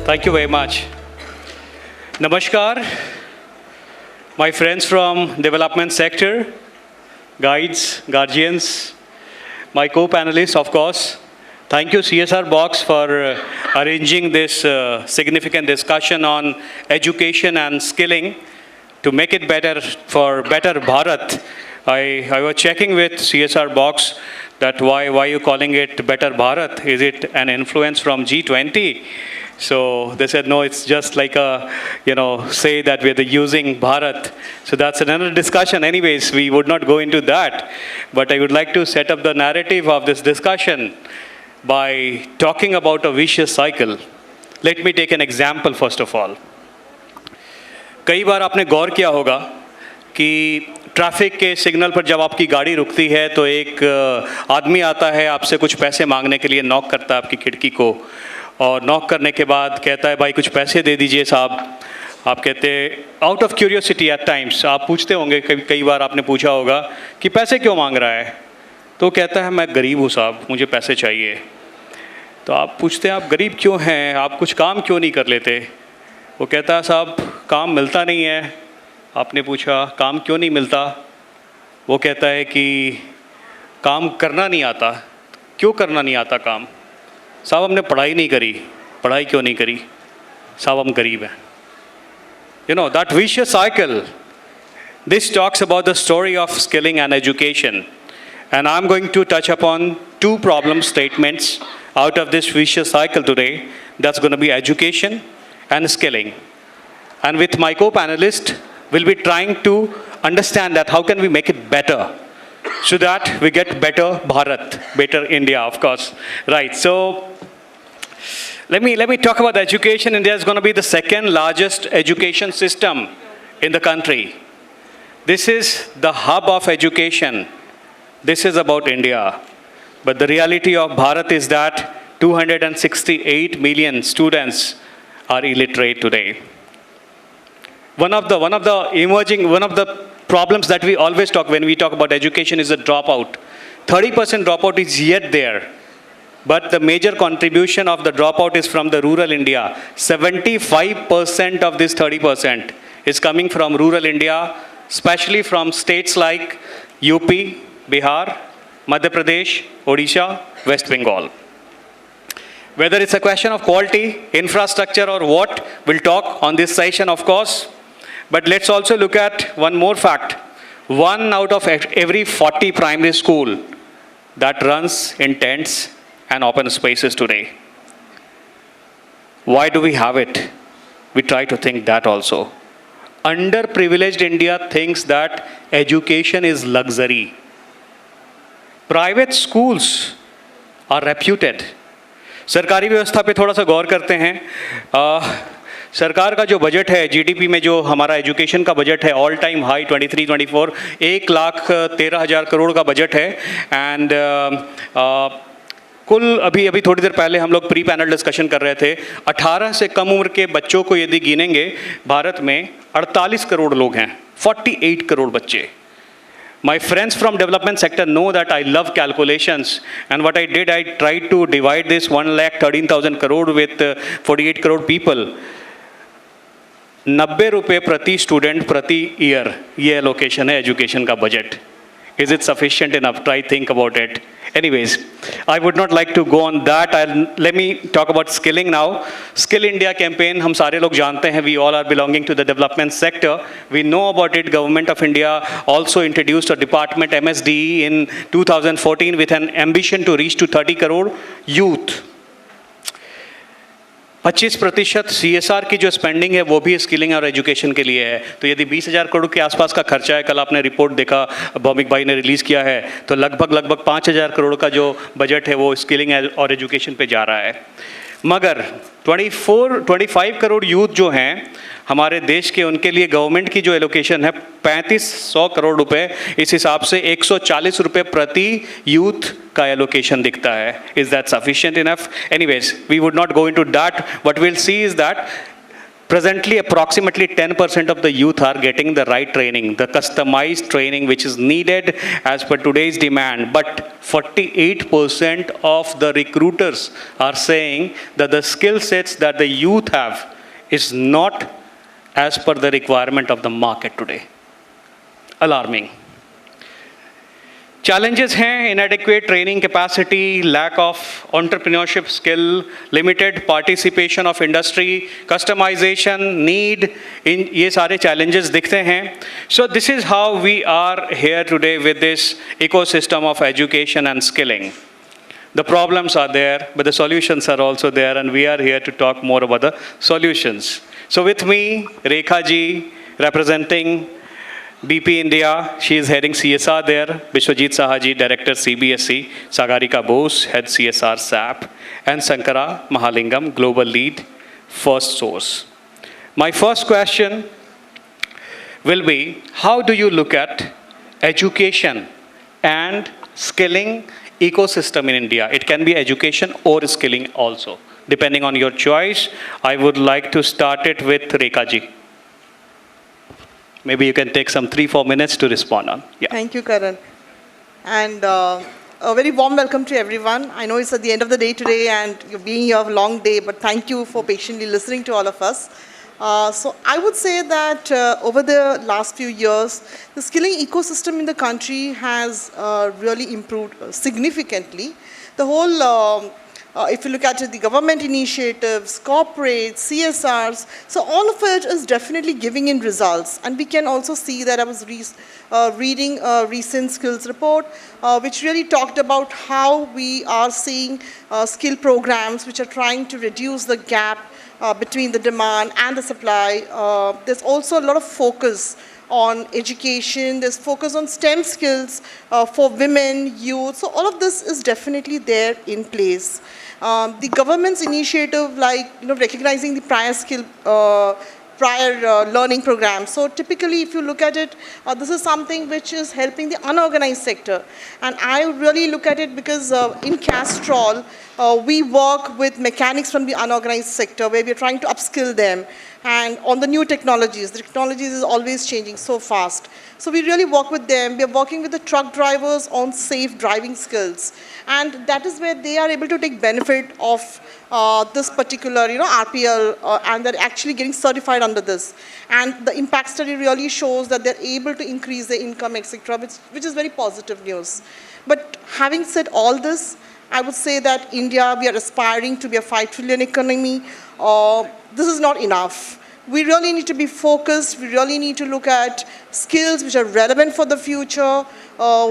Thank you very much. Namaskar, my friends from development sector, guides, guardians, my co-panelists, of course. Thank you, CSRBOX, for arranging this significant discussion on education and skilling to make it better for Better Bharat. I was checking with CSRBOX that why are you calling it Better Bharat? Is it an influence from G20? So they said, no, it's just like a, say that we're using Bharat. So that's another discussion. Anyways, we would not go into that. But I would like to set up the narrative of this discussion by talking about a vicious cycle. Let me take an example first of all. कई बार आपने गौर किया होगा कि traffic के signal पर जब आपकी गाड़ी रुकती है तो एक आदमी आता है आपसे कुछ पैसे मांगने के लिए, नॉक करता है आपकी खिड़की को, और नॉक करने के बाद कहता है भाई कुछ पैसे दे दीजिए साहब। आप कहते out of curiosity at times आप पूछते होंगे, कई बार आपने पूछा होगा कि पैसे क्यों मांग रहा है, तो कहता है मैं गरीब हूँ साहब, मुझे पैसे चाहिए। तो आप पूछते हैं आप गरीब क्यों हैं, आप कुछ काम क्यों नहीं कर लेते? वो कहता है साहब काम मिलता नहीं है। आपने पूछा काम क्यों नहीं मिलता? वो कहता है कि काम करना नहीं आता। क्यों करना नहीं आता काम? साहब हमने पढ़ाई नहीं करी। पढ़ाई क्यों नहीं करी? साहब हम गरीब हैं। That vicious cycle. This talks about the story of skilling and education. And I'm going to touch upon two problem statements out of this vicious cycle today. That's going to be education and skilling. And with my co-panelist, we'll be trying to understand that how can we make it better so that we get better Bharat, better India, of course. Right, so let me talk about education. India is going to be the second largest education system in the country. This is the hub of education. This is about India. But the reality of Bharat is that 268 million students are illiterate today. One of the problems that we always talk when we talk about education is the dropout. 30% dropout is yet there. But the major contribution of the dropout is from the rural India. 75% of this 30% is coming from rural India, especially from states like UP, Bihar, Madhya Pradesh, Odisha, West Bengal. Whether it's a question of quality, infrastructure, or what, we'll talk on this session, of course. But let's also look at one more fact. 1 out of every 40 primary school that runs in tents and open spaces today. Why do we have it? We try to think that also. Underprivileged India thinks that education is luxury. Private schools are reputed. सरकारी व्यवस्था पे थोड़ा सा गौर करते हैं। सरकार का जो बजट है, जीडीपी में जो हमारा एजुकेशन का बजट है, ऑल टाइम हाई 23-24, 1,13,000 करोड़ का बजट है। एंड कुल अभी थोड़ी देर पहले हम लोग प्री पैनल डिस्कशन कर रहे थे, 18 से कम उम्र के बच्चों को यदि गिनेंगे भारत में 48 करोड़ लोग हैं, 48 करोड़ बच्चे। My friends from development sector know that I love calculations, and what I did, I tried to divide this 1,13,000 crore with 48 crore people. 90 रुपये प्रति स्टूडेंट प्रति ईयर, ये एलोकेशन है एजुकेशन का budget. Is it sufficient enough? Try think about it. Anyways, I would not like to go on that. Let me talk about skilling now. Skill India campaign, हम सारे लोग जानते हैं. We all are belonging to the development sector. We know about it. Government of India also introduced a department, MSDE, in 2014 with an ambition to reach to 30 crore youth. 25% CSR की जो spending है वो भी skilling और education के लिए है। तो यदि 20,000 करोड़ के आसपास का खर्चा है, कल आपने रिपोर्ट देखा भौमिक भाई ने रिलीज़ किया है, तो लगभग 5,000 करोड़ का जो बजट है वो स्किलिंग और एजुकेशन पे जा रहा है। मगर 25 करोड़ यूथ जो हैं हमारे देश के, उनके लिए गवर्नमेंट की जो एलोकेशन है 3500 करोड़ रुपए, इस हिसाब से 140 रुपए प्रति यूथ का एलोकेशन दिखता है। Is that sufficient enough? Anyways, we would not go into that. What we will see is that Presently, approximately 10% of the youth are getting the right training, the customized training which is needed as per today's demand. But 48% of the recruiters are saying that the skill sets that the youth have is not as per the requirement of the market today. Alarming. Challenges हैं inadequate training capacity, lack of entrepreneurship skill, limited participation of industry, customization need, इन ये सारे challenges दिखते हैं. So this is how we are here today with this ecosystem of education and skilling. The problems are there, but the solutions are also there, and we are here to talk more about the solutions. So with me, Rekha ji, representing BP India, she is heading CSR there. Biswajit Saha ji, Director CBSE. Sagarika Bose, Head CSR SAP. And Sankara Mahalingam, Global Lead, Firstsource. My first question will be, how do you look at education and skilling ecosystem in India? It can be education or skilling also. Depending on your choice, I would like to start it with Rekha ji. Maybe you can take some 3-4 minutes to respond on. Yeah. Thank you, Karn. And a very warm welcome to everyone. I know it's at the end of the day today and you're being here a long day, but thank you for patiently listening to all of us. So I would say that over the last few years, the skilling ecosystem in the country has really improved significantly. The whole if you look at it, the government initiatives, corporates, CSRs, so all of it is definitely giving in results. And we can also see that I was reading a recent skills report, which really talked about how we are seeing skill programs which are trying to reduce the gap between the demand and the supply. There's also a lot of focus on education, there's focus on STEM skills for women, youth, so all of this is definitely there in place. The government's initiative, like recognizing the prior learning programs. So typically, if you look at it, this is something which is helping the unorganized sector. And I really look at it because in Castrol, we work with mechanics from the unorganized sector where we're trying to upskill them. And on the new technologies, the technologies is always changing so fast. So we really work with them. We're working with the truck drivers on safe driving skills. And that is where they are able to take benefit of this particular RPL and they're actually getting certified under this. And the impact study really shows that they're able to increase their income, etc., which is very positive news. But having said all this, I would say that India, we are aspiring to be a 5 trillion economy. This is not enough. We really need to be focused. We really need to look at skills which are relevant for the future.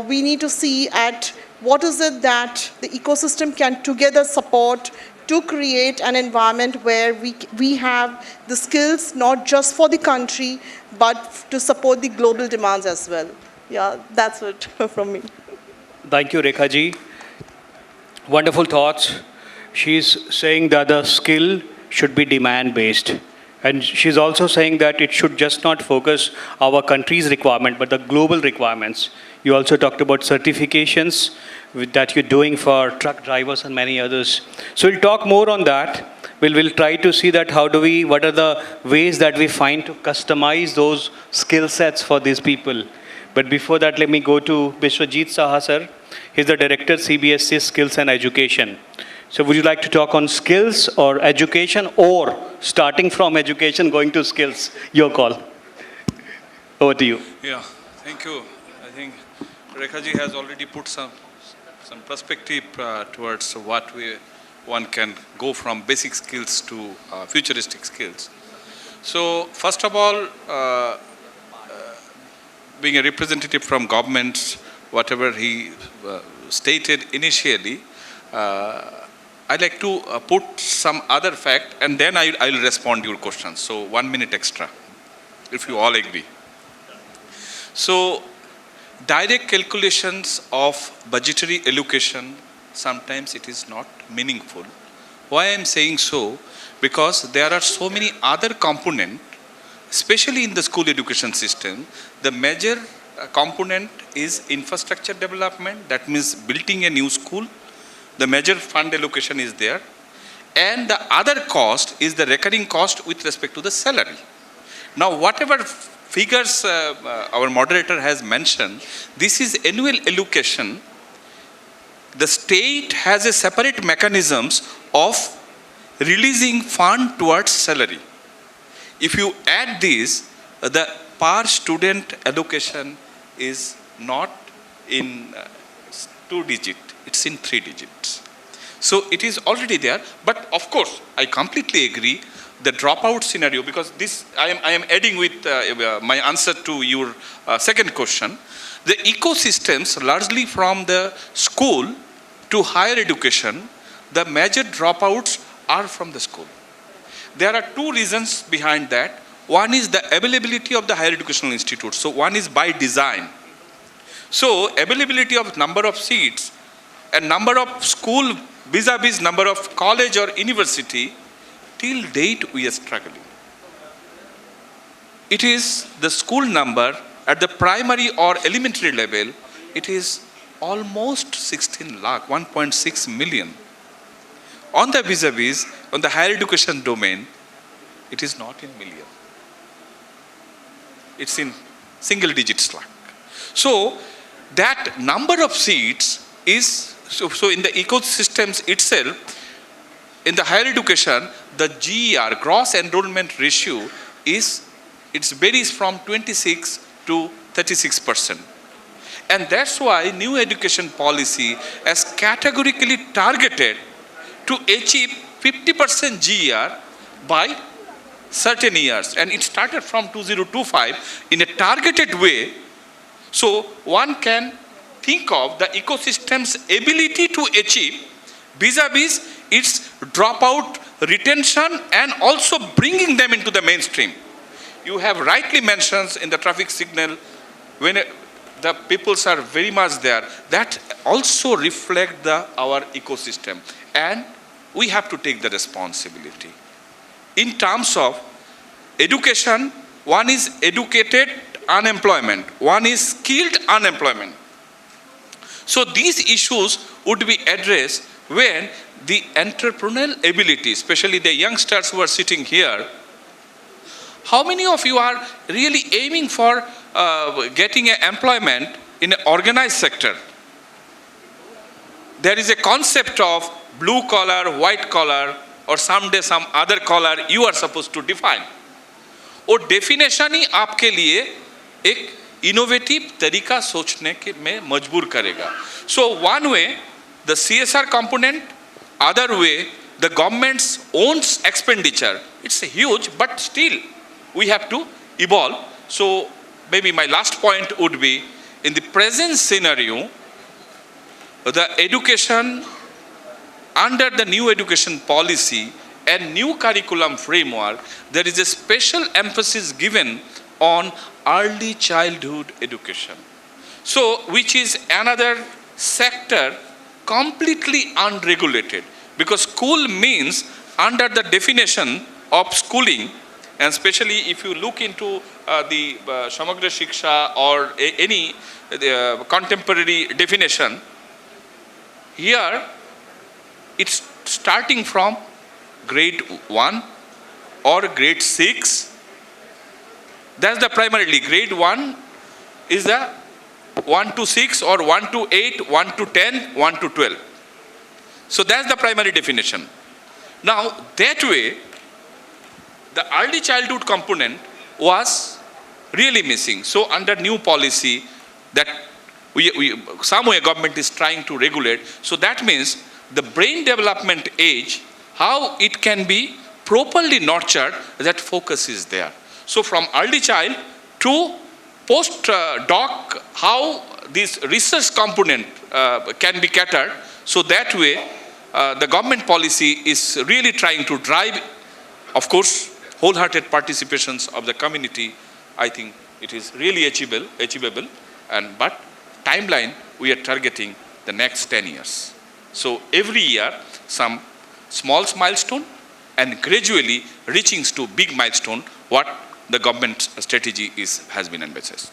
We need to see at what is it that the ecosystem can together support to create an environment where we have the skills not just for the country, but to support the global demands as well. Yeah, that's it from me. Thank you, Rekha ji. Wonderful thoughts. She's saying that the skill should be demand-based. And she's also saying that it should just not focus our country's requirement, but the global requirements. You also talked about certifications that you're doing for truck drivers and many others. So we'll talk more on that. We'll try to see that what are the ways that we find to customize those skill sets for these people. But before that, let me go to Biswajit Saha, sir. He's the Director, CBSE Skills and Education. So would you like to talk on skills or education, or starting from education, going to skills? Your call. Over to you. Yeah, thank you. I think Rekha ji has already put some perspective towards what one can go from basic skills to futuristic skills. So first of all, being a representative from governments, whatever he stated initially, I'd like to put some other fact and then I'll respond to your questions. So 1 minute extra, if you all agree. So direct calculations of budgetary allocation, sometimes it is not meaningful. Why I'm saying so? Because there are so many other components, especially in the school education system. The major component is infrastructure development, that means building a new school. The major fund allocation is there. And the other cost is the recurring cost with respect to the salary. Now, whatever figures our moderator has mentioned, this is annual allocation. The state has a separate mechanisms of releasing fund towards salary. If you add this, the per student allocation is not in 2 digit, it's in 3 digits. So it is already there, but of course, I completely agree the dropout scenario, because this I am adding with my answer to your second question. The ecosystems largely from the school to higher education, the major dropouts are from the school. There are 2 reasons behind that. One is the availability of the higher educational institutes. So one is by design. So availability of number of seats and number of school vis-a-vis number of college or university, till date we are struggling. It is the school number at the primary or elementary level, it is almost 16 lakh, 1.6 million. On the vis-a-vis, on the higher education domain, it is not in million. It's in single digits lakh. So that number of seats is, so in the ecosystems itself, in the higher education, the GER, gross enrollment ratio, it varies from 26 to 36%. And that's why new education policy has categorically targeted to achieve 50% GER by certain years. And it started from 2025 in a targeted way. So one can think of the ecosystem's ability to achieve vis-a-vis its dropout retention and also bringing them into the mainstream. You have rightly mentioned in the traffic signal, when the peoples are very much there, that also reflect our ecosystem. And we have to take the responsibility. In terms of education, one is educated unemployment, one is skilled unemployment. So these issues would be addressed when the entrepreneurial ability, especially the youngsters who are sitting here, how many of you are really aiming for getting an employment in an organized sector? There is a concept of blue collar, white collar, or someday some other collar you are supposed to define. वो definition ही आपके लिए एक innovative तरीका सोचने के में मजबूर करेगा. So one way, the CSR component, other way, the government's own expenditure. It's huge, but still we have to evolve. So maybe my last point would be, in the present scenario, the education under the new education policy and new curriculum framework, there is a special emphasis given on early childhood education. So, which is another sector completely unregulated, because school means, under the definition of schooling, and especially if you look into the Samagra Shiksha or any contemporary definition, here it's starting from grade 1 or grade 6. That's the primarily. Grade 1 is the 1 to 6 or 1 to 8, 1 to 10, 1 to 12. So that's the primary definition. Now, that way, the early childhood component was really missing. So under new policy that somewhere government is trying to regulate, so that means the brain development age, how it can be properly nurtured, that focus is there. So from early child to post-doc, how this research component can be catered, so that way the government policy is really trying to drive, of course, wholehearted participations of the community. I think it is really achievable, and but timeline we are targeting the next 10 years. So every year some small milestone and gradually reaching to big milestone, what the government strategy has been envisaged.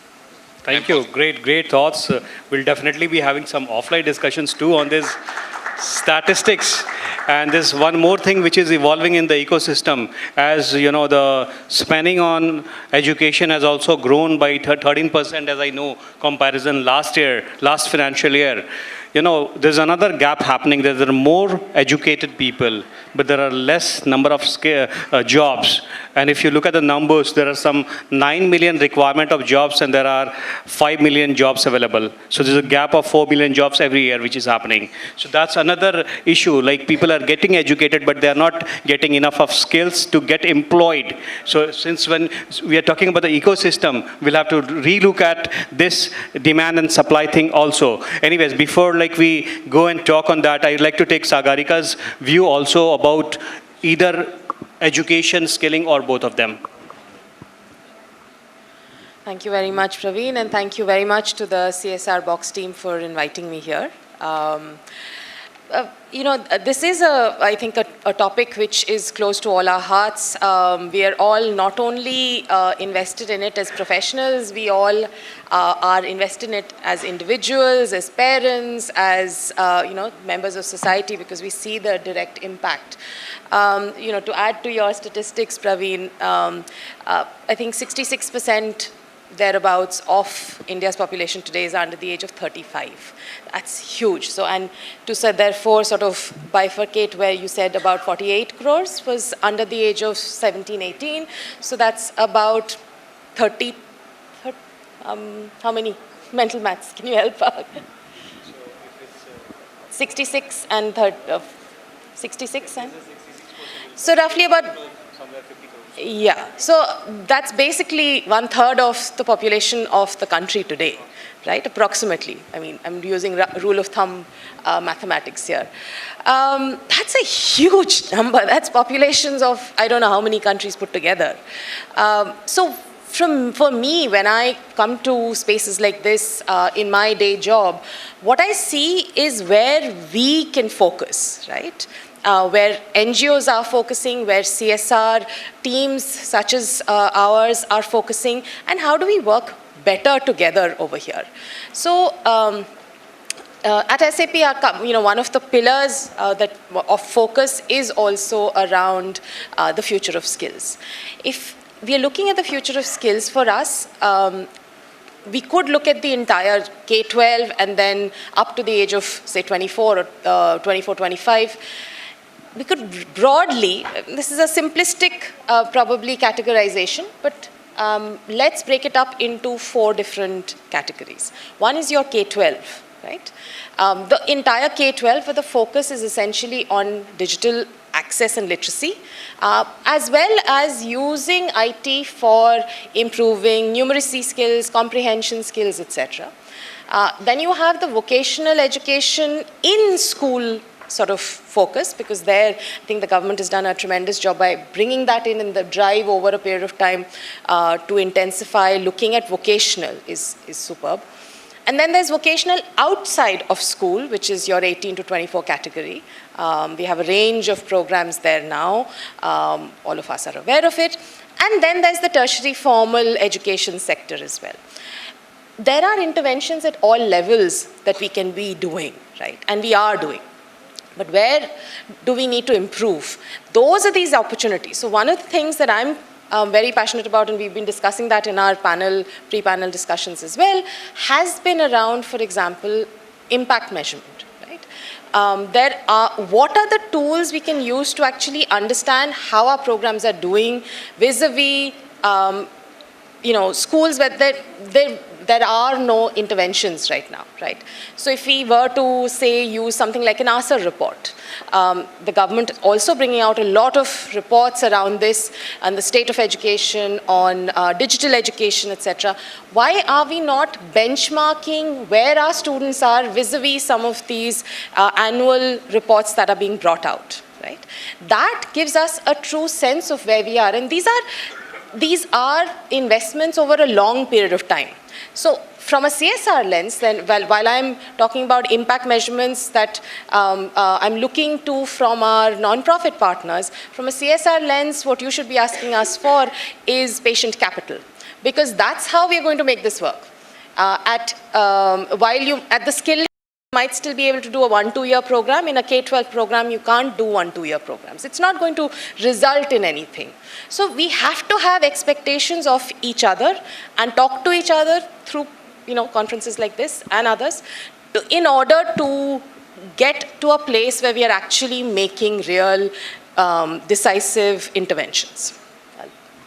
Thank you. Great thoughts. We'll definitely be having some offline discussions too on this statistics. And there's one more thing which is evolving in the ecosystem. As you know, the spending on education has also grown by 13%, as I know, comparison last year, last financial year. You know, there's another gap happening. There are more educated people, but there are less number of jobs. And if you look at the numbers, there are some 9 million requirement of jobs, and there are 5 million jobs available. So there's a gap of 4 million jobs every year, which is happening. So that's another issue. Like, people are getting educated, but they are not getting enough of skills to get employed. So since when we are talking about the ecosystem, we'll have to relook at this demand and supply thing also. Anyways, before we go and talk on that, I'd like to take Sagarika's view also about either education, skilling, or both of them. Thank you very much, Praveen, and thank you very much to the CSRBOX team for inviting me here. This is, I think, a topic which is close to all our hearts. We are all not only invested in it as professionals, we all are invested in it as individuals, as parents, as members of society, because we see the direct impact. To add to your statistics, Praveen, I think 66% thereabouts of India's population today is under the age of 35. That's huge. So, and to therefore sort of bifurcate where you said about 48 crores was under the age of 17, 18. So that's about 30 how many? Mental maths, can you help out? 66 and 66 and? So roughly about, yeah. So that's basically 1/3 of the population of the country today, right? Approximately. I mean, I'm using rule of thumb mathematics here. That's a huge number. That's populations of, I don't know how many countries put together. For me, when I come to spaces like this in my day job, what I see is where we can focus, right? Where NGOs are focusing, where CSR teams such as ours are focusing, and how do we work better together over here? So at SAP, one of the pillars of focus is also around the future of skills. If we are looking at the future of skills for us, we could look at the entire K-12 and then up to the age of, say, 24 or 24, 25. We could broadly, this is a simplistic probably categorization, but let's break it up into 4 different categories. One is your K-12, right? The entire K-12, where the focus is essentially on digital access and literacy, as well as using IT for improving numeracy skills, comprehension skills, etc. Then you have the vocational education in school sort of focus, because there I think the government has done a tremendous job by bringing that in the drive over a period of time to intensify looking at vocational is superb. And then there's vocational outside of school, which is your 18 to 24 category. We have a range of programs there now. All of us are aware of it. And then there's the tertiary formal education sector as well. There are interventions at all levels that we can be doing, right? And we are doing. But where do we need to improve? Those are these opportunities. So one of the things that I'm very passionate about, and we've been discussing that in our pre-panel discussions as well, has been around, for example, impact measurement, right? What are the tools we can use to actually understand how our programs are doing vis-a-vis, schools where there are no interventions right now, right? So if we were to, say, use something like an ASA report, the government also bringing out a lot of reports around this and the state of education, on digital education, etc. Why are we not benchmarking where our students are vis-a-vis some of these annual reports that are being brought out, right? That gives us a true sense of where we are. And these are investments over a long period of time. So from a CSR lens, then, while I'm talking about impact measurements that I'm looking to from our non-profit partners, from a CSR lens, what you should be asking us for is patient capital, because that's how we're going to make this work. At the skill might still be able to do a 1-2 year program. In a K-12 program, you can't do 1-2 year programs. It's not going to result in anything. So we have to have expectations of each other and talk to each other through, conferences like this and others in order to get to a place where we are actually making real decisive interventions.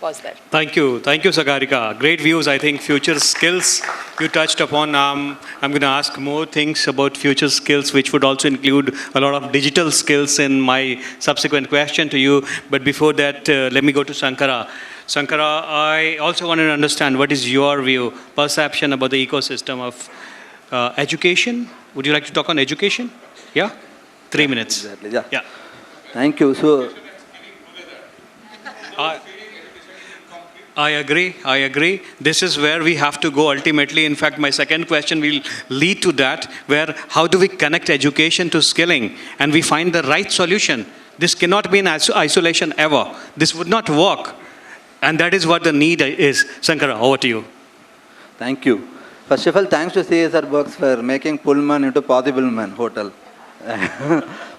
Pause there. Thank you, Sagarika. Great views. I think future skills you touched upon. I'm going to ask more things about future skills, which would also include a lot of digital skills in my subsequent question to you. But before that, let me go to Sankara. Sankara, I also wanted to understand what is your view, perception about the ecosystem of education. Would you like to talk on education? Yeah? 3 minutes. Exactly, Yeah. Thank you. So, I agree. This is where we have to go ultimately. In fact, my second question will lead to that, where how do we connect education to skilling and we find the right solution. This cannot be in isolation ever. This would not work. And that is what the need is. Sankara, over to you. thank you. First of all, thanks to CSRBOX for making Pullman into Possible Man Hotel.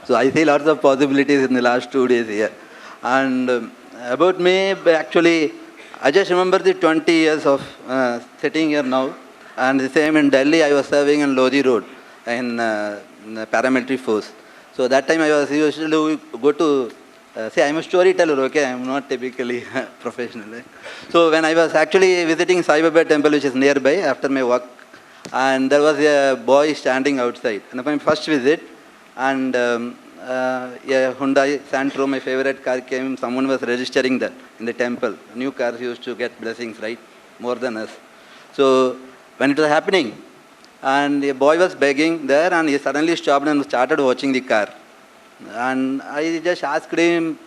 So I see lots of possibilities in the last 2 days here. And about me, actually, I just remember the 20 years of sitting here now. And the same in Delhi, I was serving in Lodi Road in the paramilitary force. So that time I was used to go to, see, I'm a storyteller, okay? I'm not typically professional. Right? So when I was actually visiting Sai Baba temple, which is nearby, after my work, and there was a boy standing outside. And my first visit, and a Hyundai Santro, my favorite car, came. Someone was registering that in the temple. New cars used to get blessings, right? More than us. So when it was happening, and a boy was begging there, and he suddenly stopped and started watching the car. And I just asked him,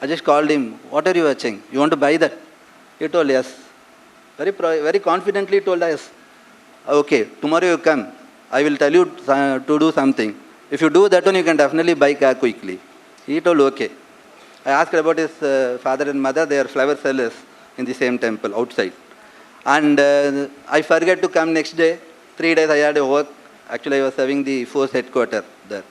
I just called him, what are you watching? You want to buy that? He told yes. Very confidently told us, okay, tomorrow you come. I will tell you to do something. If you do that one, you can definitely buy car quickly. He told, okay. I asked about his father and mother. They are flower sellers in the same temple outside. And I forgot to come next day. 3 days I had to work. Actually, I was serving the force headquarters there.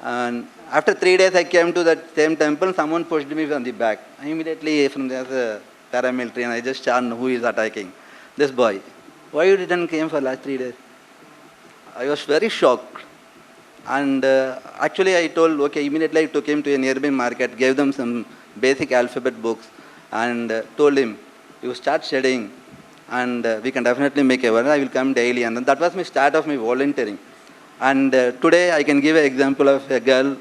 And after 3 days, I came to that same temple. Someone pushed me from the back. I immediately from the paramilitary, and I just asked who is attacking. This boy. Why you didn't came for last 3 days? I was very shocked. And actually, I told, okay, immediately I took him to a nearby market, gave them some basic alphabet books, and told him, you start studying, and we can definitely make a one. I will come daily. And that was my start of my volunteering. And today, I can give an example of a girl.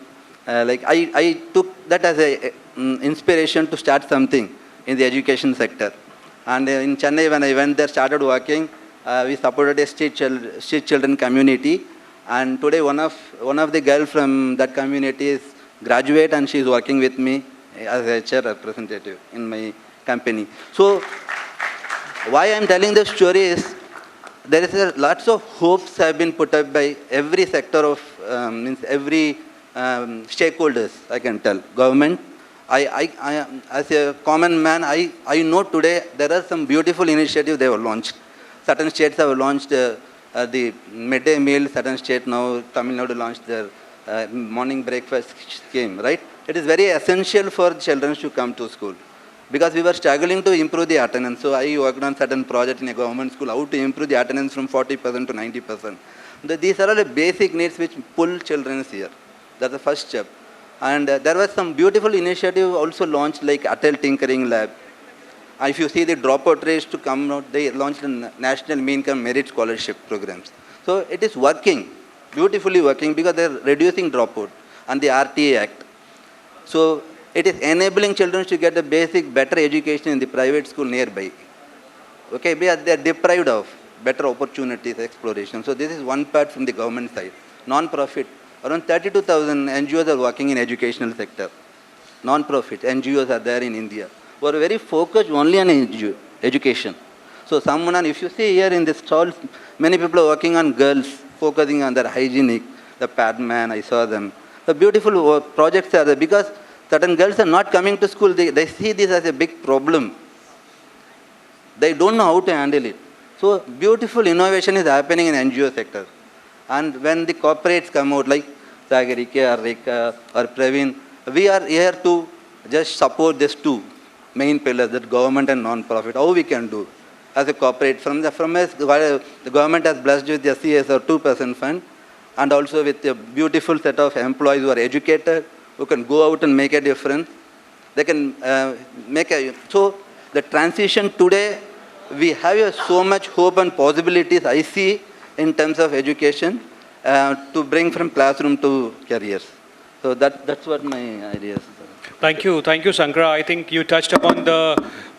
I took that as a inspiration to start something in the education sector. And in Chennai, when I went there, started working, we supported a street children community. And today, one of the girls from that community is graduate, and she is working with me as a HR representative in my company. So, why I am telling this story is there is lots of hopes have been put up by every sector of every stakeholders. I can tell government. I as a common man, I know today there are some beautiful initiatives they have launched. Certain states have launched the midday meal. Certain state now, Tamil Nadu launched their morning breakfast scheme, right? It is very essential for children to come to school because we were struggling to improve the attendance. So I worked on certain project in a government school, how to improve the attendance from 40% to 90%. These are all the basic needs which pull children here. That's the first step. And there was some beautiful initiative also launched like Atal Tinkering Lab. If you see the dropout rates to come out, they launched a national income merit scholarship programs. So it is working, beautifully working because they are reducing dropout and the RTA Act. So it is enabling children to get a basic, better education in the private school nearby. Okay, because they are deprived of better opportunities, exploration. So this is one part from the government side. Non-profit, around 32,000 NGOs are working in educational sector. Non-profit NGOs are there in India. We are very focused only on education. So someone, and if you see here in this stalls, many people are working on girls, focusing on their hygienic, the padman, I saw them. The beautiful projects are there because certain girls are not coming to school. They see this as a big problem. They don't know how to handle it. So beautiful innovation is happening in NGO sector. And when the corporates come out like Sagarika or Rekha or Praveen, we are here to just support these two main pillars, that government and non-profit. How we can do as a corporate from us, the government has blessed with the CSR 2% fund, and also with a beautiful set of employees who are educated, who can go out and make a difference. They can so the transition today, we have so much hope and possibilities I see in terms of education to bring from classroom to careers. So that's what my idea is. Thank you, Sankara. I think you touched upon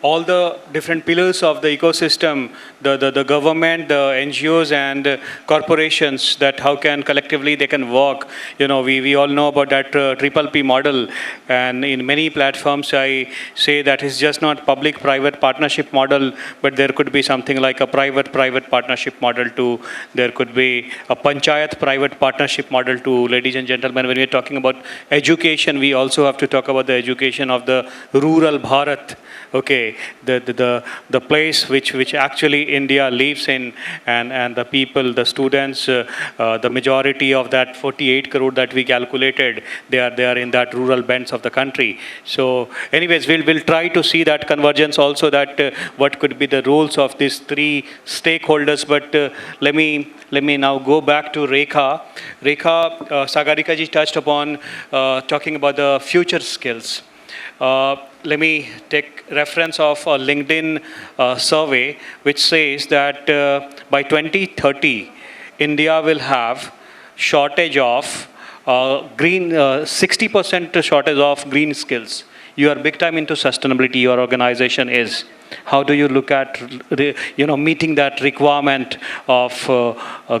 all the different pillars of the ecosystem, the government, the NGOs and corporations, that how can collectively they can work. You know, we all know about that triple P model, and in many platforms I say that it's just not public-private partnership model, but there could be something like a private-private partnership model too. There could be a panchayat private partnership model too. Ladies and gentlemen, when we're talking about education, we also have to talk about the education of the rural Bharat. Okay, the place which actually India lives in, and the people, the students, the majority of that 48 crore that we calculated, they are in that rural bends of the country. So anyways, we'll try to see that convergence also, that what could be the roles of these three stakeholders. But let me now go back to Rekha. Rekha, Sagarika ji touched upon talking about the future skills. Let me take reference of a LinkedIn survey which says that by 2030, India will have shortage of 60% shortage of green skills. You are big time into sustainability, your organization is. How do you look at meeting that requirement of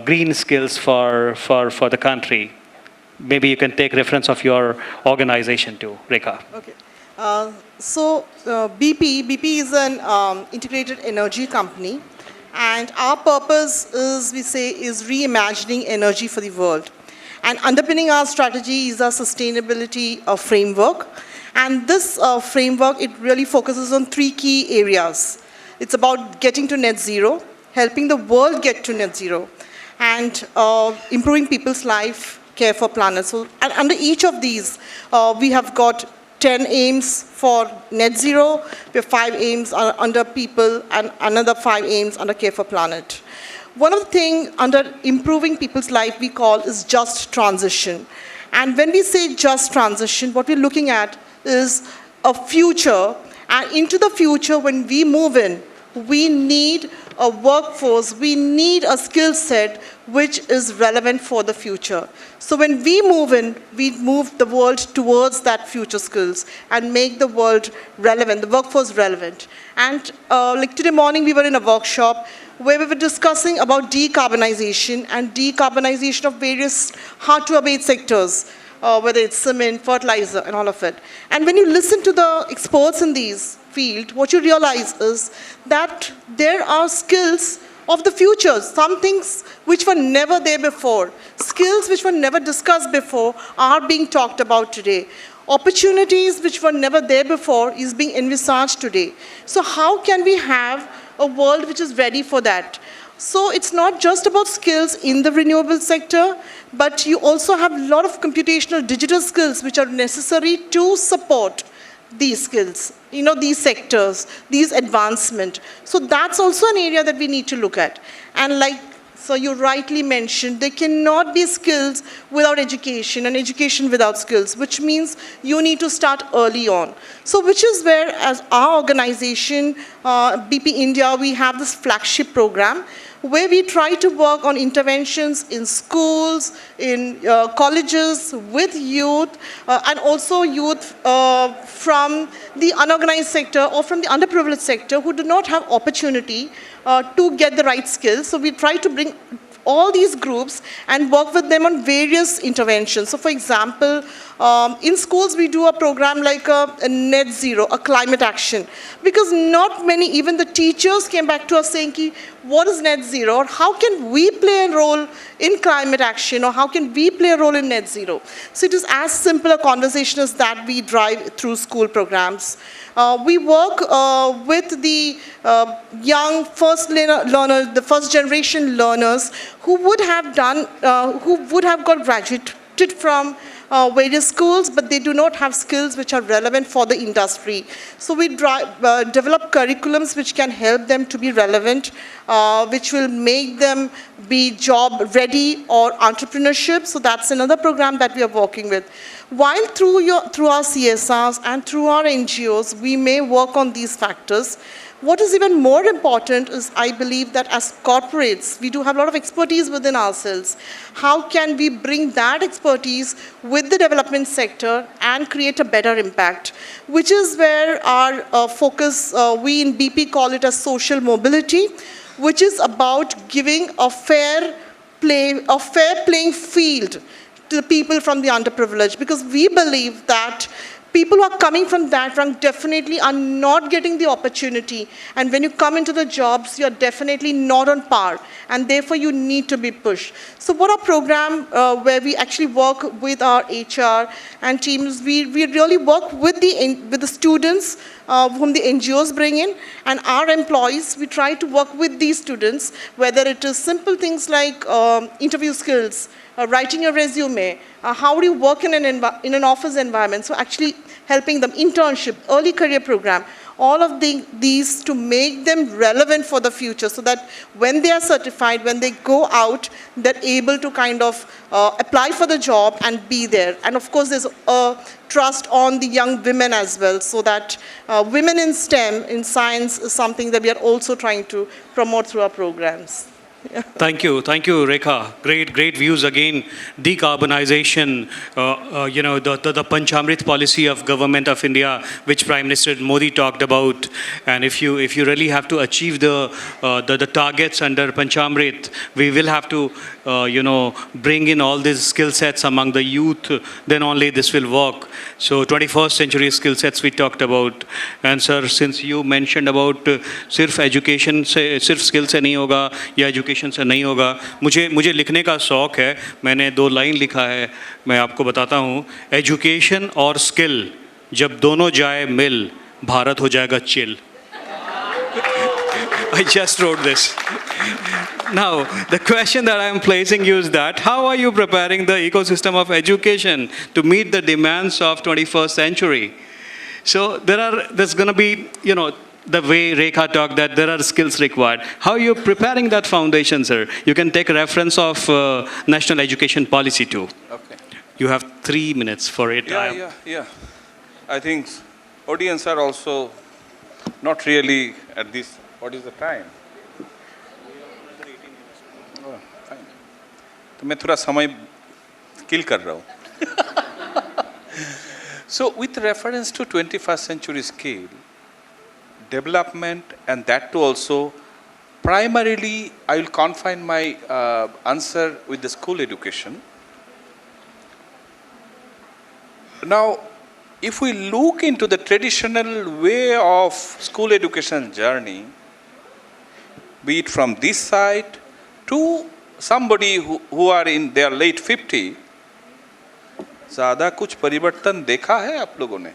green skills for the country? Maybe you can take reference of your organization too, Rekha. Okay. BP is an integrated energy company, and our purpose is reimagining energy for the world. And underpinning our strategy is our sustainability framework. And this framework, it really focuses on three key areas. It's about getting to net zero, helping the world get to net zero, and improving people's life, care for planet. So, and under each of these, we have got 10 aims for net zero, we have 5 aims under people, and another 5 aims under care for planet. One of the things under improving people's life we call is just transition. And when we say just transition, what we're looking at is a future, and into the future when we move in, we need a workforce, we need a skill set which is relevant for the future. So when we move in, we move the world towards that future skills and make the world relevant, the workforce relevant. And like today morning, we were in a workshop where we were discussing about decarbonization of various hard-to-abate sectors, whether it's cement, fertilizer, and all of it. And when you listen to the experts in these field, what you realize is that there are skills of the future, some things which were never there before, skills which were never discussed before are being talked about today. Opportunities which were never there before is being envisaged today. So how can we have a world which is ready for that? So it's not just about skills in the renewable sector, but you also have a lot of computational digital skills which are necessary to support these skills, these sectors, these advancement. So that's also an area that we need to look at. And so you rightly mentioned, there cannot be skills without education and education without skills, which means you need to start early on. So which is where, as our organization, BP India, we have this flagship program where we try to work on interventions in schools, in colleges, with youth, and also youth from the unorganized sector or from the underprivileged sector who do not have opportunity to get the right skills. So we try to bring all these groups and work with them on various interventions. So for example, in schools we do a program like a net zero, a climate action, because not many, even the teachers came back to us saying, what is net zero, or how can we play a role in climate action, or how can we play a role in net zero? So it is as simple a conversation as that we drive through school programs. We work with the young first learners, the first generation learners who would have got graduated from various schools, but they do not have skills which are relevant for the industry. So we develop curriculums which can help them to be relevant, which will make them be job ready or entrepreneurship. So that's another program that we are working with. While through our CSRs and through our NGOs, we may work on these factors. What is even more important is, I believe that as corporates, we do have a lot of expertise within ourselves. How can we bring that expertise with the development sector and create a better impact? Which is where our focus, we in BP call it as social mobility, which is about giving a fair playing field to the people from the underprivileged. Because we believe that people who are coming from that rank definitely are not getting the opportunity. And when you come into the jobs, you're definitely not on par. And therefore, you need to be pushed. So what our program, where we actually work with our HR and teams, we really work with the students whom the NGOs bring in, and our employees, we try to work with these students, whether it is simple things like interview skills, writing a resume, how do you work in an office environment, so actually helping them, internship, early career program, all of these to make them relevant for the future, so that when they are certified, when they go out, they're able to kind of apply for the job and be there. And of course, there's a trust on the young women as well, so that women in STEM, in science, is something that we are also trying to promote through our programs. Yeah. Thank you, Rekha. Great views again. Decarbonization, the Panchamrit policy of Government of India, which Prime Minister Modi talked about. And if you really have to achieve the targets under Panchamrit, we will have to bring in all these skill sets among the youth. Then only this will work. So 21st century skill sets we talked about. And sir, since you mentioned about सिर्फ education से सिर्फ skill से नहीं होगा या education से नहीं होगा, मुझे लिखने का शौक है. मैंने 2 लाइन लिखा है, मैं आपको बताता हूँ. एजुकेशन और स्किल जब दोनों जाए मिल, भारत हो जाएगा chill. I just wrote this. Now, the question that I am placing you is that, how are you preparing the ecosystem of education to meet the demands of 21st century? So there's going to be, the way Rekha talked, that there are skills required. How are you preparing that foundation, sir? You can take a reference of National Education Policy too. Okay. You have 3 minutes for it. Yeah. I think audience are also not really at this. What is the time? Oh, fine. तो मैं थोड़ा समय kill कर रहा हूँ. So with reference to 21st century scale, development, and that too also, primarily I will confine my answer with the school education. Now, if we look into the traditional way of school education journey, be it from this side to somebody who are in their late 50, ज़्यादा कुछ परिवर्तन देखा है आप लोगों ने?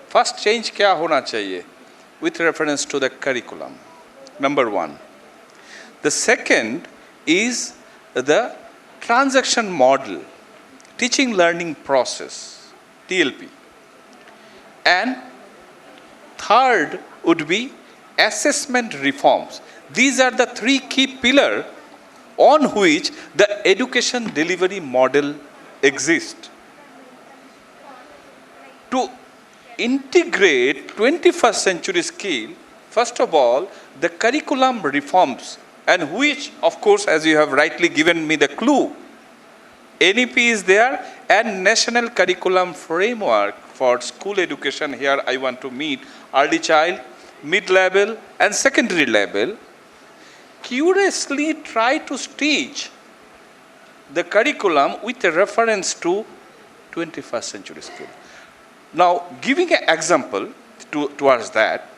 First change क्या होना चाहिए? With reference to the curriculum, number 1. The second is the transaction model, teaching learning process, TLP. And third would be assessment reforms. These are the 3 key pillars on which the education delivery model exists. To integrate 21st century skill, first of all, the curriculum reforms, and which, of course, as you have rightly given me the clue, NEP is there, and National Curriculum Framework for School Education. Here I want to meet early child, mid-level, and secondary level. Curiously try to stitch the curriculum with a reference to 21st century skill. Now, giving an example towards that,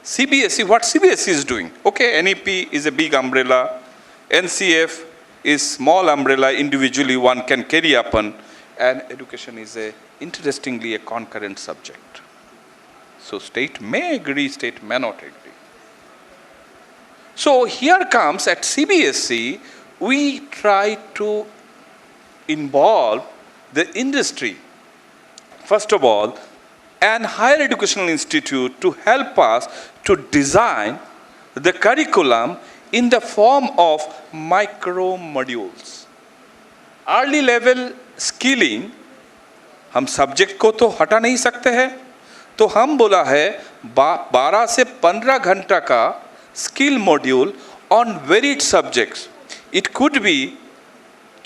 CBSE, what CBSE is doing? Okay, NEP is a big umbrella, NCF is small umbrella, individually one can carry upon, and education is interestingly a concurrent subject. So state may agree, state may not agree. So here comes at CBSE, we try to involve the industry, first of all, and higher educational institute to help us to design the curriculum in the form of micro modules. Early level skilling, हम subject को तो हटा नहीं सकते हैं, तो हम बोला है 12 से 15 घंटा का skill module on varied subjects. It could be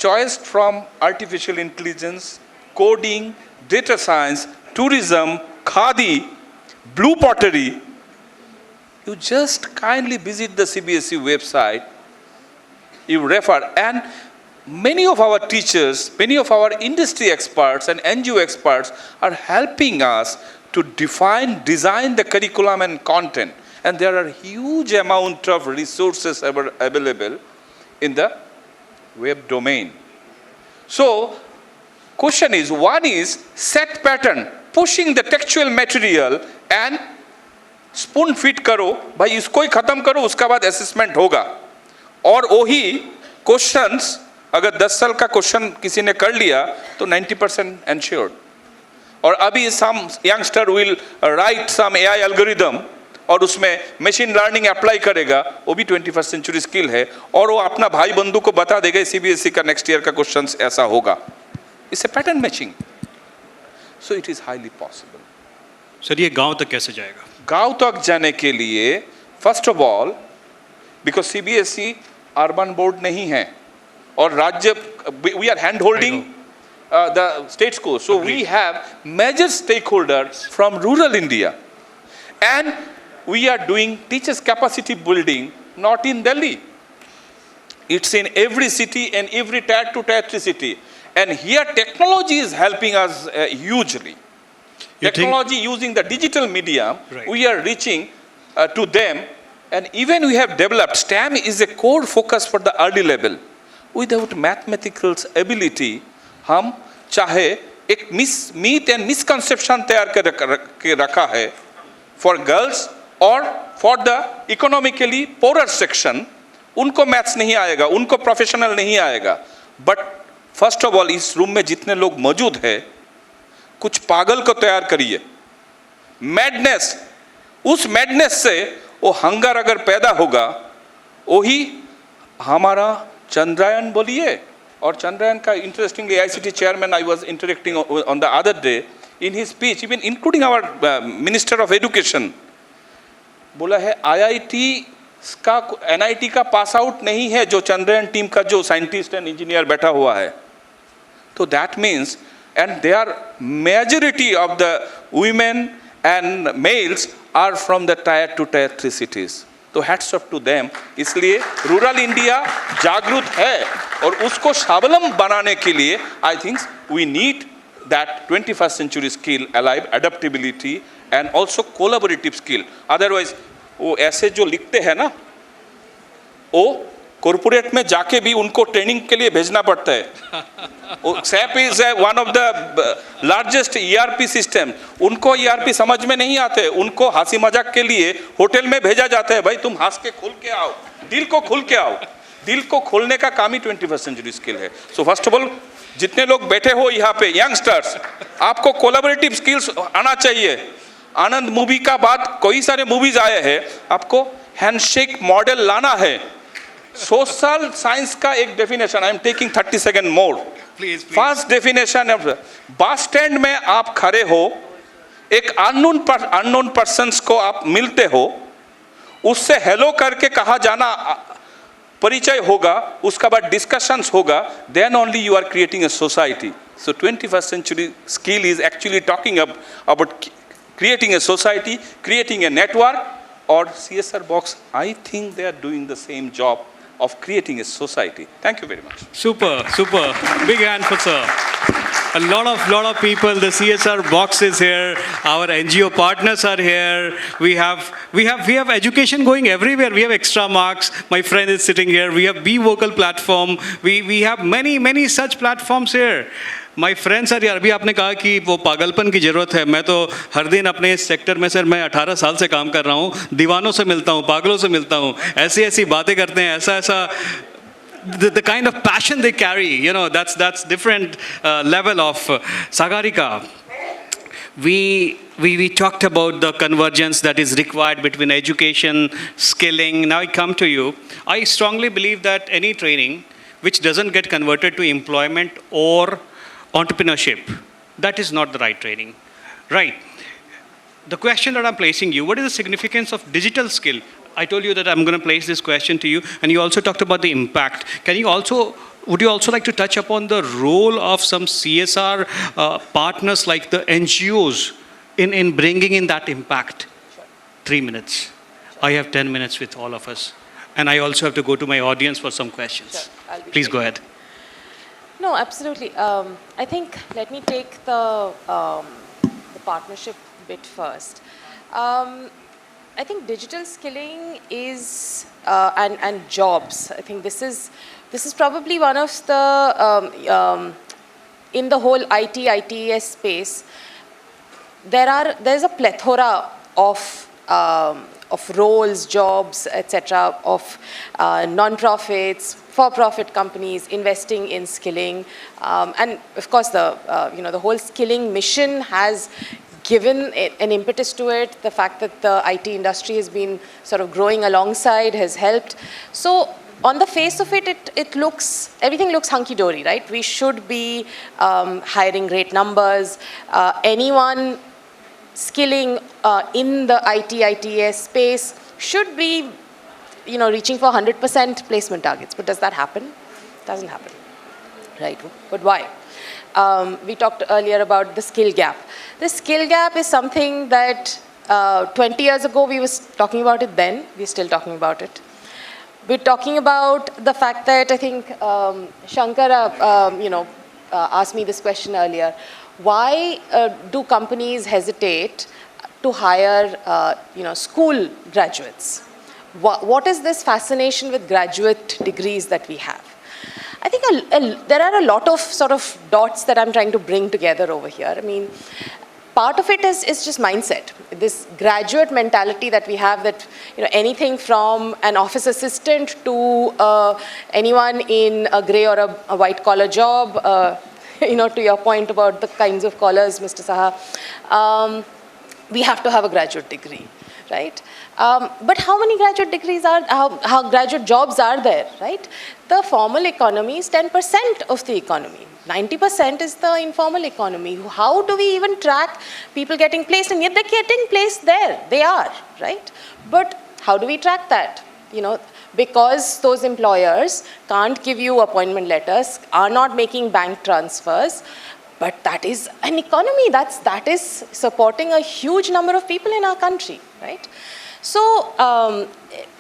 choiced from artificial intelligence, coding, data science, tourism, khadi, blue pottery. You just kindly visit the CBSE website, you refer, and many of our teachers, many of our industry experts and NGO experts are helping us to define, design the curriculum and content. And there are huge amount of resources available in the web domain. So, question is, one is set pattern, pushing the textual material and spoon feed करो, भाई इसको ही खत्म करो, उसका बाद assessment होगा. और वही questions, अगर 10 साल का question किसी ने कर लिया, तो 90% ensured. और अभी some youngster will write some AI algorithm, और उसमें मशीन लर्निंग अप्लाई करेगा, वो भी 21st सेंचुरी स्किल है, और वो अपना भाई बंधु को बता देगा सीबीएसई का नेक्स्ट ईयर का क्वेश्चंस ऐसा होगा. It's a pattern matching. So it is highly possible. Sir ये गांव तक कैसे जाएगा? गांव तक जाने के लिए first of all, because CBSE urban board नहीं है और राज्य, we are hand holding the state school, so we have major stake holders from rural India, and we are doing teachers capacity building not in Delhi. It's in every city and every tier 2 tier 3 city, and here technology is helping us hugely. Technology using the digital medium, right. We are reaching to them, and even we have developed STEM is a core focus for the early level. Without mathematical ability, हम चाहे एक myth and misconception तैयार के रखा है for girls और for the economically poorer section, उनको maths नहीं आएगा, उनको प्रोफेशनल नहीं आएगा. बट फर्स्ट ऑफ ऑल इस रूम में जितने लोग मौजूद है, कुछ पागल को तैयार करिए. मैडनेस, उस मैडनेस से वो हंगर अगर पैदा होगा, वही हमारा चंद्रयान बोलिए. और चंद्रयान का interestingly ICT chairman, I was interacting on the other day, in his speech, even including our Minister of Education, बोला है IIT का, NIT का पास आउट नहीं है जो चंद्रयान टीम का जो साइंटिस्ट एंड इंजीनियर बैठा हुआ है. तो that means, and they are majority of the women and males are from the tier 2 tier 3 cities. तो hats off to them. इसलिए रूरल इंडिया जागरूक है और उसको स्वावलंबी बनाने के लिए I think we need that 21st century skill alive, adaptability and also collaborative skill. Otherwise वो ऐसे जो लिखते हैं ना, वो कॉर्पोरेट में जाके भी उनको ट्रेनिंग के लिए भेजना पड़ता है. SAP is one of the largest ERP system. उनको ERP समझ में नहीं आते, उनको हंसी मजाक के लिए होटल में भेजा जाता है, भाई तुम हंस के खुल के आओ, दिल को खुल के आओ. दिल को खोलने का काम ही 21st century स्किल है. सो फर्स्ट ऑफ ऑल, जितने लोग बैठे हो यहाँ पे यंगस्टर्स, आपको कोलैबोरेटिव स्किल्स आना चाहिए. आनंद मूवी का बाद कई सारे मूवीज आए हैं, आपको हैंडशेक मॉडल लाना है. सोशल साइंस का एक definition, I am taking 30 second more. First definition, bus stand में आप खड़े हो, एक अननोन पर्सन्स को आप मिलते हो, उससे हेलो करके कहा जाना परिचय होगा, उसका बाद डिस्कशंस होगा, then only you are creating a society. So 21st century skill is actually talking about creating a society, creating a network, or CSRBOX, I think they are doing the same job of creating a society. Thank you very much. Super, super. Big hand for sir. A lot of people. The CSR box is here. Our NGO partners are here. We have education going everywhere. We have extra marks. My friend is sitting here. We have Be Vocal platform. We have many such platforms here. My friends sir, यार अभी आपने कहा कि वो पागलपन की ज़रूरत है. मैं तो हर दिन अपने इस सेक्टर में सर, मैं 18 साल से काम कर रहा हूँ, दीवानों से मिलता हूँ, पागलों से मिलता हूँ, ऐसी बातें करते हैं, ऐसा the kind of passion they carry, that's different level of Sagarika. We talked about the convergence that is required between education, skilling. Now I come to you. I strongly believe that any training which doesn't get converted to employment or entrepreneurship, that is not the right training. Right. The question that I'm placing you, what is the significance of digital skill? I told you that I'm going to place this question to you, and you also talked about the impact. Would you also like to touch upon the role of some CSR partners like the NGOs in bringing in that impact? Sure. 3 minutes. I have 10 minutes with all of us. And I also have to go to my audience for some questions. Sure. I'll be Please quick. go ahead. No, absolutely. I think, let me take the partnership bit first. I think digital skilling is, and jobs, I think this is probably one of the, in the whole ITES space, there's a plethora of roles, jobs, etc., of non-profits, for-profit companies investing in skilling, and of course the whole skilling mission has given an impetus to it. The fact that the IT industry has been sort of growing alongside has helped. So on the face of it, everything looks hunky-dory, right? We should be hiring great numbers. Anyone skilling in the ITES space should be, reaching for 100% placement targets. But does that happen? Doesn't happen, right? But why? We talked earlier about the skill gap. The skill gap is something that 20 years ago we were talking about it then. We're still talking about it. We're talking about the fact that I think Sankara, asked me this question earlier. Why do companies hesitate to hire, school graduates? What is this fascination with graduate degrees that we have? I think there are a lot of sort of dots that I'm trying to bring together over here. I mean, part of it is just mindset. This graduate mentality that we have that, anything from an office assistant to anyone in a grey or a white collar job, to your point about the kinds of collars, Mr. Saha, we have to have a graduate degree, right? But how many graduate degrees how graduate jobs are there, right? The formal economy is 10% of the economy. 90% is the informal economy. How do we even track people getting placed? And yet they're getting placed there. They are, right? But how do we track that? Because those employers can't give you appointment letters, are not making bank transfers, but that is an economy that is supporting a huge number of people in our country, right? So,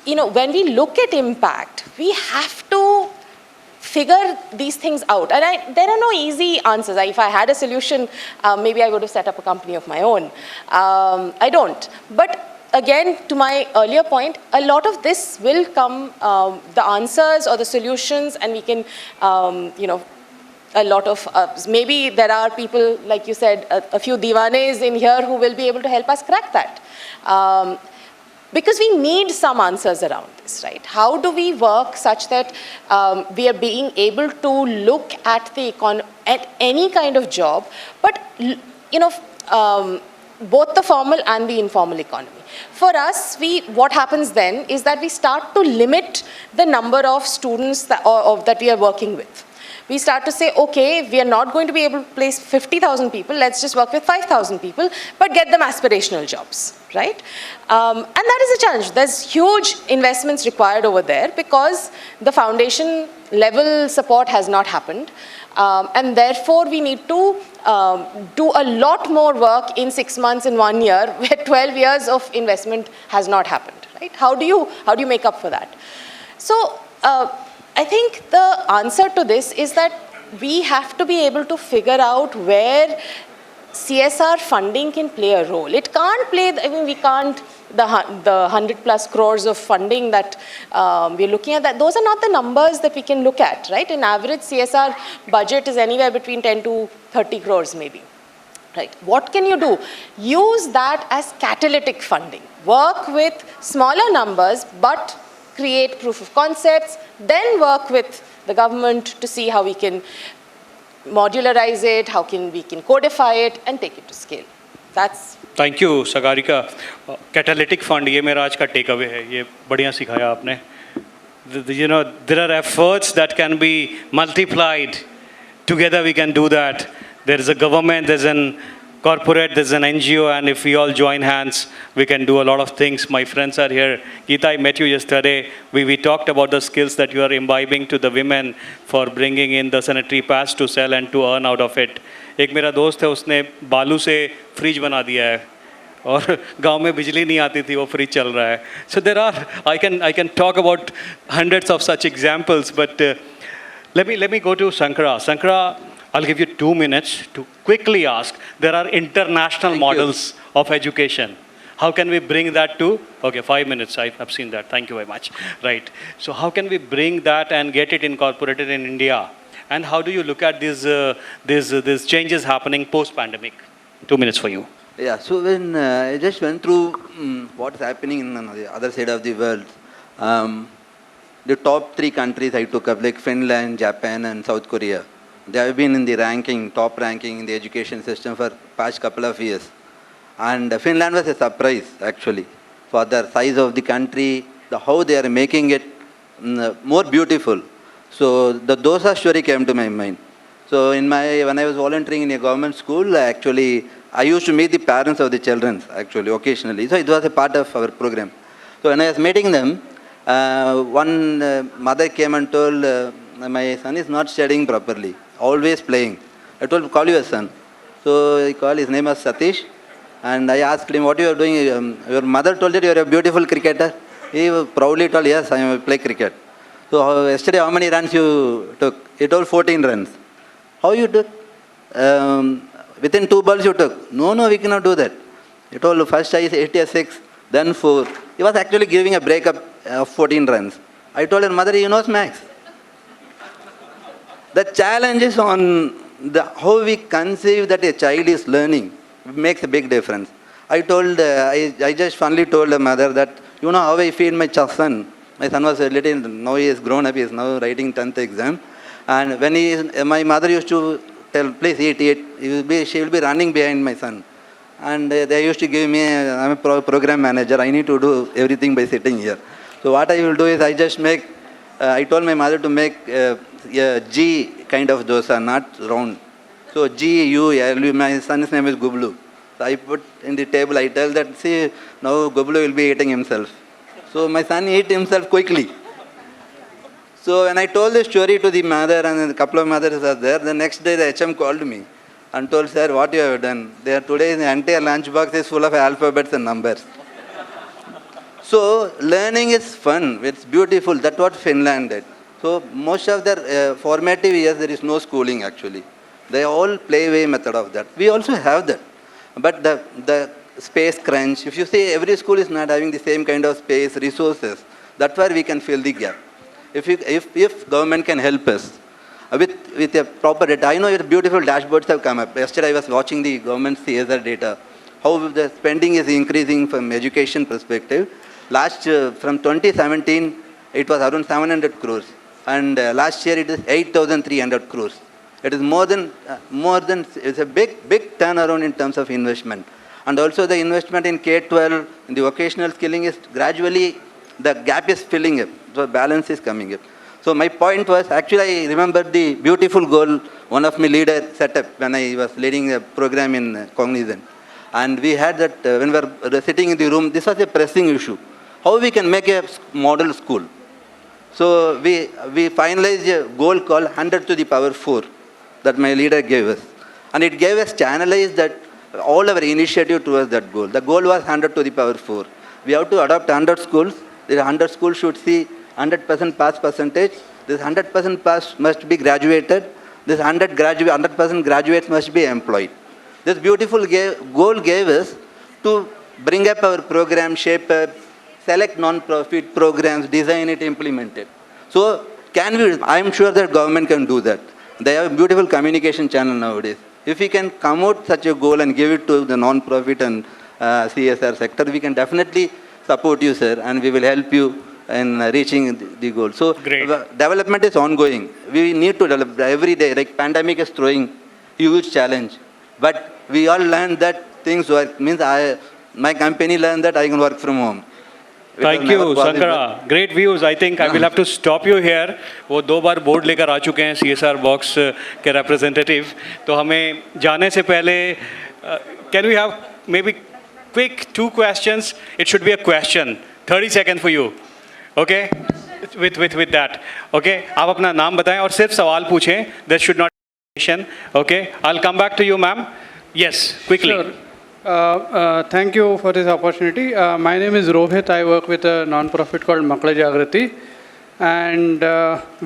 when we look at impact, we have to figure these things out. And there are no easy answers. If I had a solution, maybe I would have set up a company of my own. I don't. But again, to my earlier point, a lot of this will come, the answers or the solutions, and we can, a lot of, maybe there are people, like you said, a few divanes in here who will be able to help us crack that. Because we need some answers around this, right? How do we work such that we are being able to look at at any kind of job, but both the formal and the informal economy. For us, what happens then is that we start to limit the number of students that we are working with. We start to say, okay, we are not going to be able to place 50,000 people, let's just work with 5,000 people, but get them aspirational jobs, right? And that is a challenge. There's huge investments required over there because the foundation level support has not happened. And therefore, we need to do a lot more work in 6 months, in 1 year, where 12 years of investment has not happened, right? How do you make up for that? So, I think the answer to this is that we have to be able to figure out where CSR funding can play a role. It can't play, we can't, the 100 plus crores of funding that we're looking at, those are not the numbers that we can look at, right? An average CSR budget is anywhere between 10 to 30 crores maybe, right? What can you do? Use that as catalytic funding. Work with smaller numbers, but create proof of concepts, then work with the government to see how we can modularize it, how we can codify it and take it to scale. That's thank you Sagarika. Catalytic fund ये मेरा आज का take away है. ये बढ़िया सिखाया आपने. You know, there are efforts that can be multiplied. Together we can do that. There is a government, there's an corporate, there's an NGO, and if we all join hands, we can do a lot of things. My friends are here. Geeta, I met you yesterday. We talked about the skills that you are imbibing to the women for bringing in the sanitary pads to sell and to earn out of it. एक मेरा दोस्त है, उसने बालू से fridge बना दिया है और गांव में बिजली नहीं आती थी, वो फ्रिज चल रहा है. So there are, I can talk about hundreds of such examples, but let me go to Sankara. Sankara, I'll give you 2 minutes to quickly ask. There are international models of education. How can we bring that to, okay, 5 minutes, I've seen that. Thank you very much. Right. So how can we bring that and get it incorporated in India? And how do you look at these changes happening post-pandemic? 2 minutes for you. Yeah, so when I just went through what's happening in the other side of the world, the top 3 countries I took up, like Finland, Japan, and South Korea. They have been in the top ranking in the education system for past couple of years. And Finland was a surprise, actually, for the size of the country, how they are making it more beautiful. So the dosa story came to my mind. So when I was volunteering in a government school, actually, I used to meet the parents of the children, actually, occasionally. So it was a part of our program. So when I was meeting them, one mother came and told, my son is not studying properly, always playing. I told him, call your son. So he called, his name was Satish. And I asked him, what you are doing? Your mother told you you are a beautiful cricketer. He proudly told, yes, I play cricket. So yesterday, how many runs you took? He told 14 runs. How you took? Within 2 balls you took. No, we cannot do that. He told, first I hit a 6, then 4. He was actually giving a breakup of 14 runs. I told her, mother, you know maths. The challenge is on how we conceive that a child is learning. It makes a big difference. I just finally told the mother that, you know how I feed my son. My son was a little, now he is grown up, he is now writing 10th exam. And when my mother used to tell, please eat, she will be running behind my son. And they used to give me, I'm a program manager, I need to do everything by sitting here. So what I will do is I told my mother to make a G kind of dosa, not round. So G-U-L, my son's name is Gublu. So I put in the table, I tell that, see, now Gublu will be eating himself. So my son ate himself quickly. So when I told the story to the mother and a couple of mothers are there, the next day the HM called me and told, sir, what you have done? Today the entire lunchbox is full of alphabets and numbers. So learning is fun, it's beautiful. That's what Finland did. So most of their formative years, there is no schooling actually. They all play way method of that. We also have that. But the space crunch, if you say every school is not having the same kind of space, resources, that's where we can fill the gap. If government can help us with a proper data. I know beautiful dashboards have come up. Yesterday I was watching the government CSR data, how the spending is increasing from education perspective. From 2017, it was around 700 crores. And last year it is 8,300 crores. It is more than, it's a big turnaround in terms of investment. And also the investment in K-12, in the vocational skilling is gradually, the gap is filling up. So balance is coming up. So my point was, actually I remember the beautiful goal one of my leaders set up when I was leading a program in Cognizant. And we had that, when we were sitting in the room, this was a pressing issue. How we can make a model school. So we finalized a goal called 100 to the power 4 that my leader gave us. And it gave us channelized that all our initiative towards that goal. The goal was 100 to the power 4. We have to adopt 100 schools. The 100 schools should see 100% pass percentage. This 100% pass must be graduated. This 100% graduates must be employed. This beautiful goal gave us to bring up our program, shape up, select non-profit programs, design it, implement it. So I am sure that government can do that. They have a beautiful communication channel nowadays. If we can come out such a goal and give it to the non-profit and CSR sector, we can definitely support you, sir, and we will help you in reaching the goal. So Great. development is ongoing. We need to develop every day. Like pandemic is throwing huge challenge, but we all learn that things work. Means my company learned that I can work from home. It was thank never you possible. संकरा great views I think I will have to stop you here वो 2 बार board लेकर आ चुके हैं CSR box के representative तो हमें जाने से पहले can we have maybe quick 2 questions it should be a question 30 second for you okay with that okay आप अपना नाम बताएं और सिर्फ सवाल पूछें that should not okay I will come back to you ma'am yes quickly Sure. Thank you for this opportunity. My name is Rohit. I work with a non-profit called Makla Jagrati. And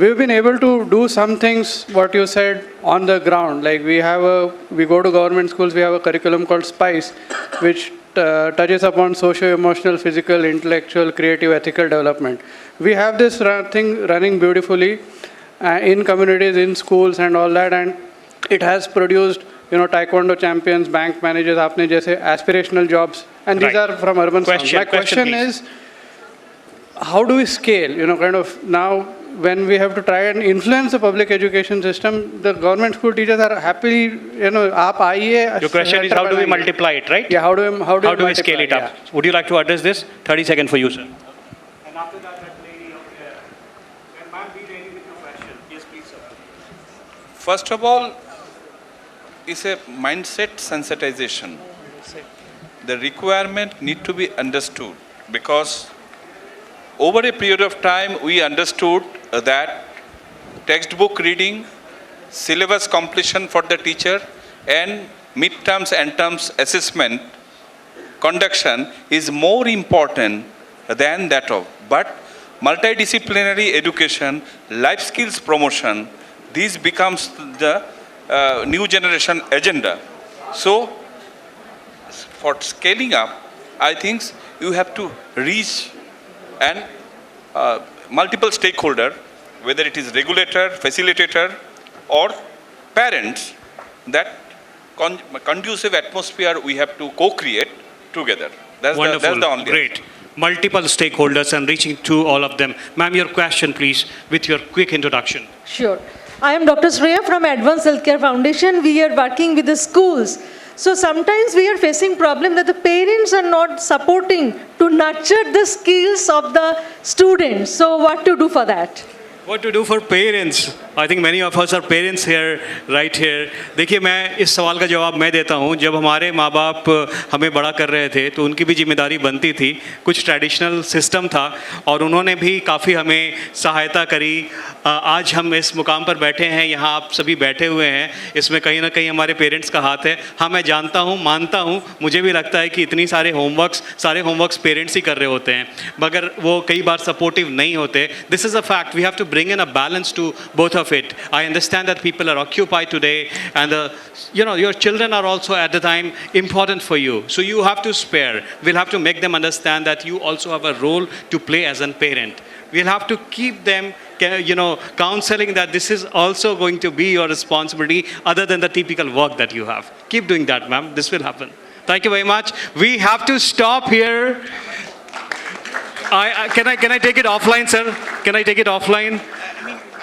we've been able to do some things, what you said, on the ground. Like we go to government schools, we have a curriculum called SPICE, which touches upon socio-emotional, physical, intellectual, creative, ethical development. We have this thing running beautifully in communities, in schools and all that. And it has produced taekwondo champions, bank managers, aapne jaise aspirational jobs, and these Right. are from urban slums. My question please. is, how do we scale? Kind of now when we have to try and influence the public education system, the government school teachers are happily, aap aiye. Your question is how do we multiply it, right? Yeah, how do we we scale multiply? it up? Yeah. Would you like to address this? 30 seconds for you, sir. And after that, that lady up there. And ma'am, be ready with your question. Yes, please, sir. First of all, it's a mindset sensitization. The requirement need to be understood because over a period of time we understood that textbook reading, syllabus completion for the teacher and midterms and terms assessment conduction is more important than that of. But multidisciplinary education, life skills promotion, this becomes the new generation agenda. So for scaling up, I think you have to reach and multiple stakeholder, whether it is regulator, facilitator or parents, that conducive atmosphere we have to co-create together. Wonderful. That's the only Great. Multiple stakeholders and reaching to all of them. Ma'am, your question, please, with your quick introduction. Sure. I am Dr. Shreya from Advanced Healthcare Foundation. We are working with the schools. So sometimes we are facing problem that the parents are not supporting to nurture the skills of the students. So what to do for that? What to do for parents? I think many of us are parents here, right here. देखिए मैं इस सवाल का जवाब मैं देता हूँ. जब हमारे माँ बाप हमें बड़ा कर रहे थे तो उनकी भी जिम्मेदारी बनती थी. कुछ ट्रेडिशनल सिस्टम था और उन्होंने भी काफ़ी हमें सहायता करी. आज हम इस मुकाम पर बैठे हैं, यहाँ आप सभी बैठे हुए हैं, इसमें कहीं ना कहीं हमारे पेरेंट्स का हाथ है. हाँ, मैं जानता हूँ, मानता हूँ, मुझे भी लगता है कि इतनी सारे होमवर्क्स पेरेंट्स ही कर रहे होते हैं, मगर वो कई बार सपोर्टिव नहीं होते. This is a fact. We have to bring in a balance to both of it. I understand that people are occupied today and your children are also at the time important for you. So you have to spare. We'll have to make them understand that you also have a role to play as a parent. We'll have to keep them, counseling that this is also going to be your responsibility other than the typical work that you have. Keep doing that, ma'am. This will happen. Thank you very much. We have to stop here. Can I take it offline, sir? Can I take it offline?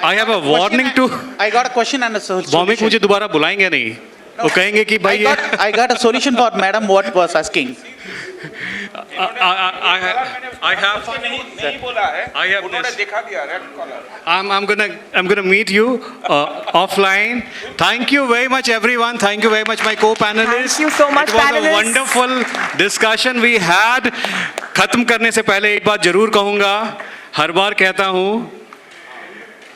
I have a warning to. I got a question and a solution. Vomik मुझे दोबारा बुलाएंगे नहीं. वो कहेंगे कि भाई I got a solution for madam what was asking. I have this. I'm gonna meet you offline. Thank you very much, everyone. Thank you very much, my co-panelists. Thank you so much, It was panelists. a wonderful discussion we had. खत्म करने से पहले एक बात जरूर कहूँगा. हर बार कहता हूँ,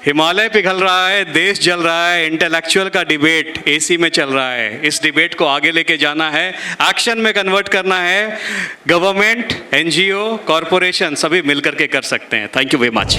हिमालय पिघल रहा है, देश जल रहा है, इंटेलेक्चुअल का डिबेट एसी में चल रहा है. इस डिबेट को आगे लेके जाना है, एक्शन में कन्वर्ट करना है. गवर्नमेंट, एनजीओ, कॉरपोरेशन सभी मिलकर के कर सकते हैं. Thank you very much.